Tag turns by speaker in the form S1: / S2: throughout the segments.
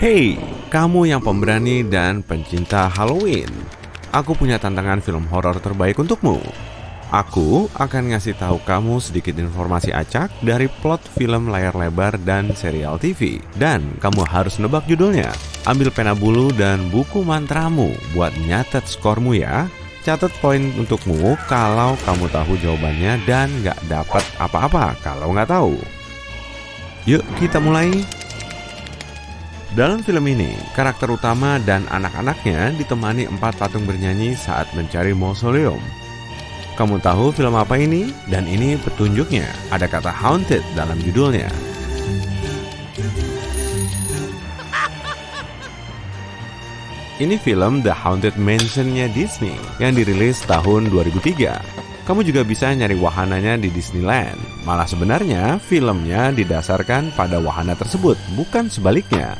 S1: Hey, kamu yang pemberani dan pencinta Halloween. Aku punya tantangan film horor terbaik untukmu. Aku akan ngasih tahu kamu sedikit informasi acak dari plot film layar lebar dan serial TV. Dan kamu harus nebak judulnya. Ambil pena bulu dan buku mantramu buat nyatet skormu ya. Catat poin untukmu kalau kamu tahu jawabannya dan nggak dapat apa-apa kalau nggak tahu. Yuk kita mulai. Dalam film ini, karakter utama dan anak-anaknya ditemani 4 patung bernyanyi saat mencari mausoleum. Kamu tahu film apa ini? Dan ini petunjuknya, ada kata haunted dalam judulnya. Ini film The Haunted Mansion-nya Disney yang dirilis tahun 2003. Kamu juga bisa nyari wahananya di Disneyland. Malah sebenarnya filmnya didasarkan pada wahana tersebut, bukan sebaliknya.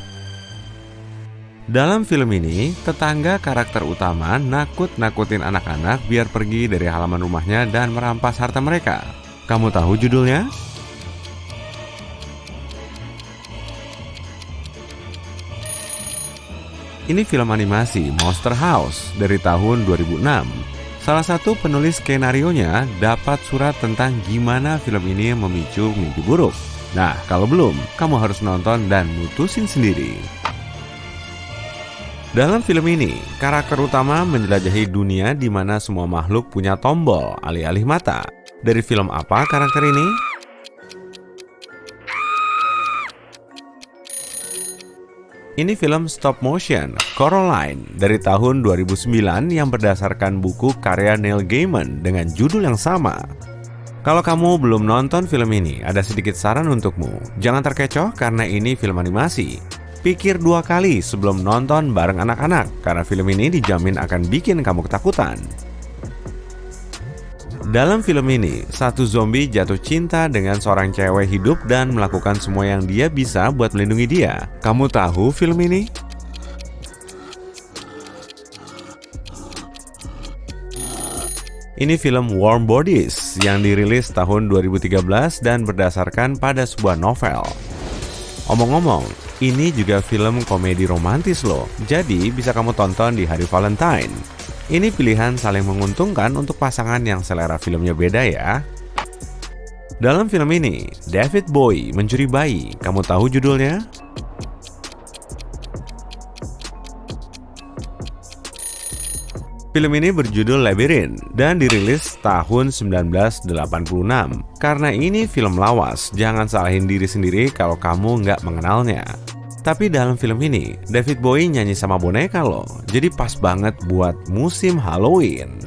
S1: Dalam film ini, tetangga karakter utama nakut-nakutin anak-anak biar pergi dari halaman rumahnya dan merampas harta mereka. Kamu tahu judulnya? Ini film animasi Monster House dari tahun 2006. Salah satu penulis skenarionya dapat surat tentang gimana film ini memicu mimpi buruk. Nah, kalau belum, kamu harus nonton dan mutusin sendiri. Dalam film ini, karakter utama menjelajahi dunia di mana semua makhluk punya tombol alih-alih mata. Dari film apa karakter ini? Ini film stop motion Coraline dari tahun 2009 yang berdasarkan buku karya Neil Gaiman dengan judul yang sama. Kalau kamu belum nonton film ini, ada sedikit saran untukmu. Jangan terkecoh karena ini film animasi. Pikir 2 kali sebelum nonton bareng anak-anak, karena film ini dijamin akan bikin kamu ketakutan. Dalam film ini, satu zombie jatuh cinta dengan seorang cewek hidup dan melakukan semua yang dia bisa buat melindungi dia. Kamu tahu film ini? Ini film Warm Bodies yang dirilis tahun 2013 dan berdasarkan pada sebuah novel. Omong-omong, ini juga film komedi romantis loh, jadi bisa kamu tonton di hari Valentine. Ini pilihan saling menguntungkan untuk pasangan yang selera filmnya beda ya. Dalam film ini, David Bowie mencuri bayi. Kamu tahu judulnya? Film ini berjudul Labyrinth dan dirilis tahun 1986. Karena ini film lawas, jangan salahin diri sendiri kalau kamu nggak mengenalnya. Tapi dalam film ini, David Bowie nyanyi sama boneka loh, jadi pas banget buat musim Halloween.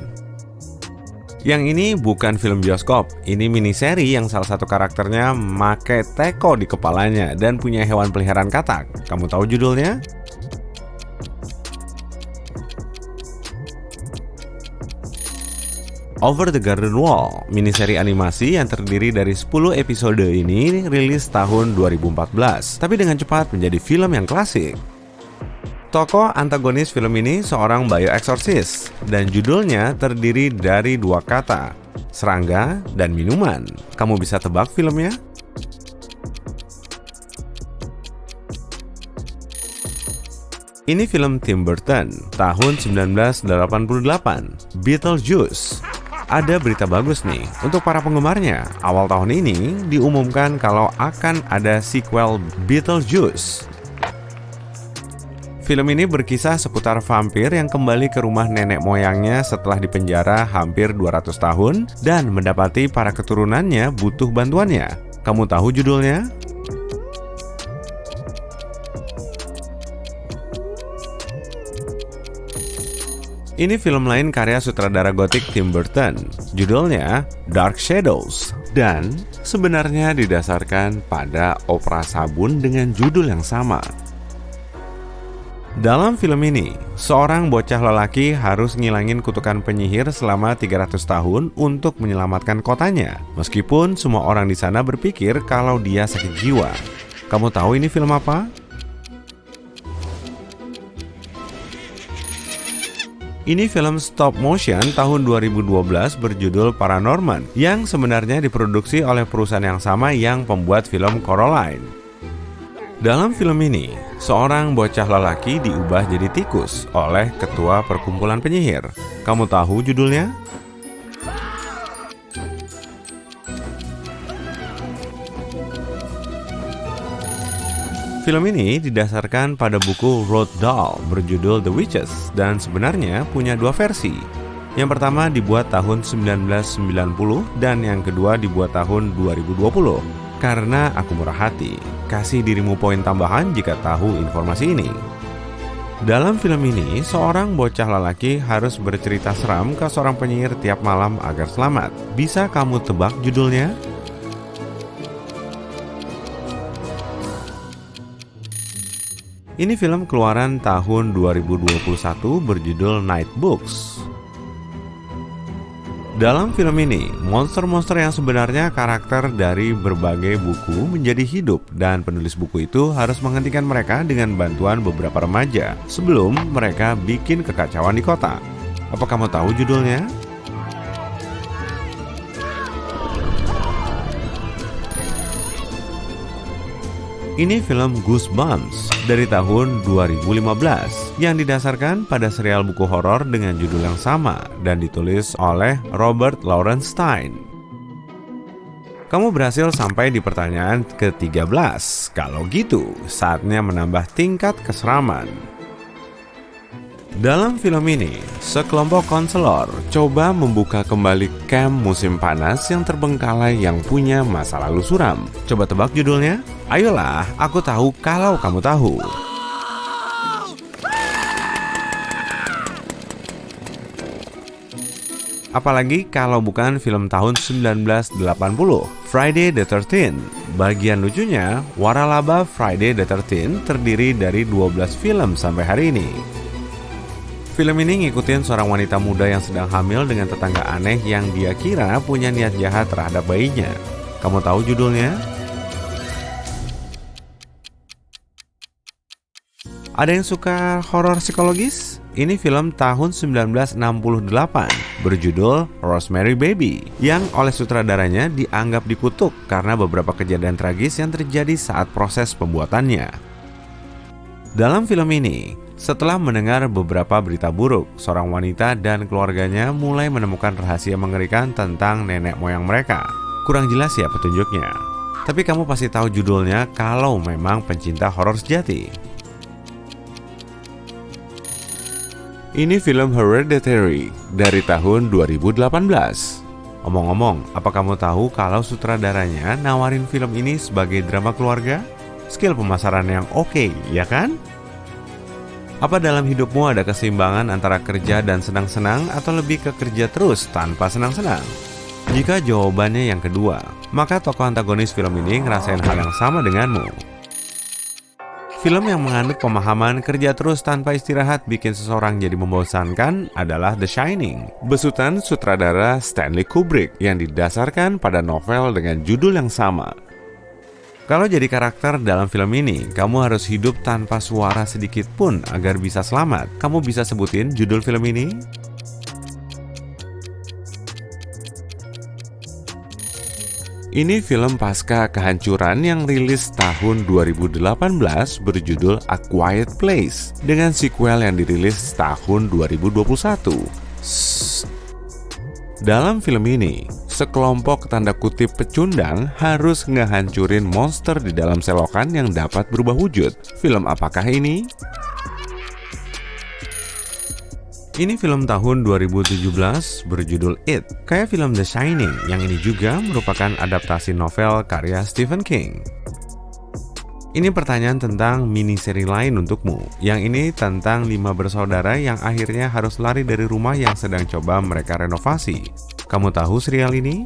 S1: Yang ini bukan film bioskop, ini miniseri yang salah satu karakternya make teko di kepalanya dan punya hewan peliharaan katak. Kamu tahu judulnya? Over the Garden Wall, miniseri animasi yang terdiri dari 10 episode ini rilis tahun 2014, tapi dengan cepat menjadi film yang klasik. Tokoh antagonis film ini seorang bioexorcist, dan judulnya terdiri dari 2 kata, serangga dan minuman. Kamu bisa tebak filmnya? Ini film Tim Burton, tahun 1988, Beetlejuice. Ada berita bagus nih untuk para penggemarnya. Awal tahun ini diumumkan kalau akan ada sequel Beetlejuice. Film ini berkisah seputar vampir yang kembali ke rumah nenek moyangnya setelah dipenjara hampir 200 tahun dan mendapati para keturunannya butuh bantuannya. Kamu tahu judulnya? Ini film lain karya sutradara gotik Tim Burton, judulnya Dark Shadows, dan sebenarnya didasarkan pada opera sabun dengan judul yang sama. Dalam film ini, seorang bocah lelaki harus ngilangin kutukan penyihir selama 300 tahun untuk menyelamatkan kotanya, meskipun semua orang di sana berpikir kalau dia sakit jiwa. Kamu tahu ini film apa? Ini film stop motion tahun 2012 berjudul Paranorman yang sebenarnya diproduksi oleh perusahaan yang sama yang pembuat film Coraline. Dalam film ini, seorang bocah lelaki diubah jadi tikus oleh ketua perkumpulan penyihir. Kamu tahu judulnya? Film ini didasarkan pada buku Roald Dahl berjudul The Witches dan sebenarnya punya dua versi. Yang pertama dibuat tahun 1990 dan yang kedua dibuat tahun 2020. Karena aku murah hati, kasih dirimu poin tambahan jika tahu informasi ini. Dalam film ini, seorang bocah lelaki harus bercerita seram ke seorang penyihir tiap malam agar selamat. Bisa kamu tebak judulnya? Ini film keluaran tahun 2021 berjudul Night Books. Dalam film ini, monster-monster yang sebenarnya karakter dari berbagai buku menjadi hidup dan penulis buku itu harus menghentikan mereka dengan bantuan beberapa remaja sebelum mereka bikin kekacauan di kota. Apa kamu tahu judulnya? Ini film Goosebumps dari tahun 2015 yang didasarkan pada serial buku horor dengan judul yang sama dan ditulis oleh Robert Lowenstein. Kamu berhasil sampai di pertanyaan ke-13. Kalau gitu, saatnya menambah tingkat keseraman. Dalam film ini, sekelompok konselor coba membuka kembali kamp musim panas yang terbengkalai yang punya masa lalu suram. Coba tebak judulnya? Ayolah, aku tahu kalau kamu tahu. Apalagi kalau bukan film tahun 1980, Friday the 13th. Bagian lucunya, waralaba Friday the 13th terdiri dari 12 film sampai hari ini. Film ini ngikutin seorang wanita muda yang sedang hamil dengan tetangga aneh yang dia kira punya niat jahat terhadap bayinya. Kamu tahu judulnya? Ada yang suka horor psikologis? Ini film tahun 1968 berjudul Rosemary Baby yang oleh sutradaranya dianggap dikutuk karena beberapa kejadian tragis yang terjadi saat proses pembuatannya. Dalam film ini, setelah mendengar beberapa berita buruk, seorang wanita dan keluarganya mulai menemukan rahasia mengerikan tentang nenek moyang mereka. Kurang jelas ya petunjuknya, tapi kamu pasti tahu judulnya kalau memang pencinta horor sejati. Ini film Hereditary dari tahun 2018. Omong-omong, apa kamu tahu kalau sutradaranya nawarin film ini sebagai drama keluarga? Skill pemasaran yang oke, ya kan? Apa dalam hidupmu ada keseimbangan antara kerja dan senang-senang atau lebih ke kerja terus tanpa senang-senang? Jika jawabannya yang kedua, maka tokoh antagonis film ini ngerasain hal yang sama denganmu. Film yang mengandung pemahaman kerja terus tanpa istirahat bikin seseorang jadi membosankan adalah The Shining, besutan sutradara Stanley Kubrick yang didasarkan pada novel dengan judul yang sama. Kalau jadi karakter dalam film ini, kamu harus hidup tanpa suara sedikit pun agar bisa selamat. Kamu bisa sebutin judul film ini? Ini film pasca kehancuran yang rilis tahun 2018 berjudul A Quiet Place dengan sequel yang dirilis tahun 2021. Dalam film ini, sekelompok tanda kutip pecundang harus ngehancurin monster di dalam selokan yang dapat berubah wujud. Film apakah ini? Ini film tahun 2017 berjudul It, kayak film The Shining yang ini juga merupakan adaptasi novel karya Stephen King. Ini pertanyaan tentang mini-seri lain untukmu. Yang ini tentang 5 bersaudara yang akhirnya harus lari dari rumah yang sedang coba mereka renovasi. Kamu tahu serial ini?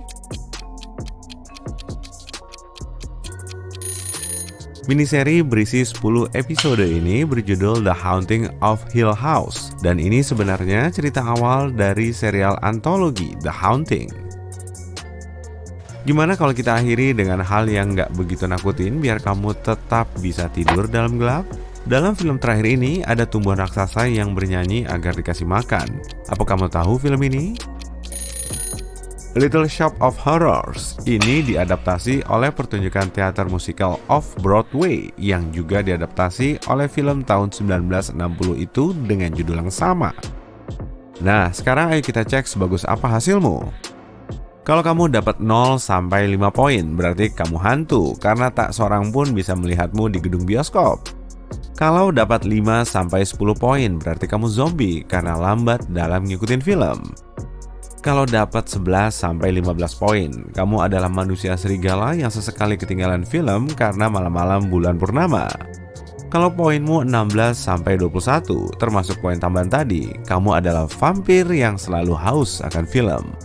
S1: Miniseri berisi 10 episode ini berjudul The Haunting of Hill House. Dan ini sebenarnya cerita awal dari serial antologi The Haunting. Gimana kalau kita akhiri dengan hal yang gak begitu nakutin biar kamu tetap bisa tidur dalam gelap? Dalam film terakhir ini ada tumbuhan raksasa yang bernyanyi agar dikasih makan. Apa kamu tahu film ini? Little Shop of Horrors ini diadaptasi oleh pertunjukan teater musikal Off-Broadway yang juga diadaptasi oleh film tahun 1960 itu dengan judul yang sama. Nah, sekarang ayo kita cek sebagus apa hasilmu. Kalau kamu dapat 0 sampai 5 poin, berarti kamu hantu karena tak seorang pun bisa melihatmu di gedung bioskop. Kalau dapat 5 sampai 10 poin, berarti kamu zombie karena lambat dalam ngikutin film. Kalau dapat 11 sampai 15 poin, kamu adalah manusia serigala yang sesekali ketinggalan film karena malam-malam bulan purnama. Kalau poinmu 16 sampai 21, termasuk poin tambahan tadi, kamu adalah vampir yang selalu haus akan film.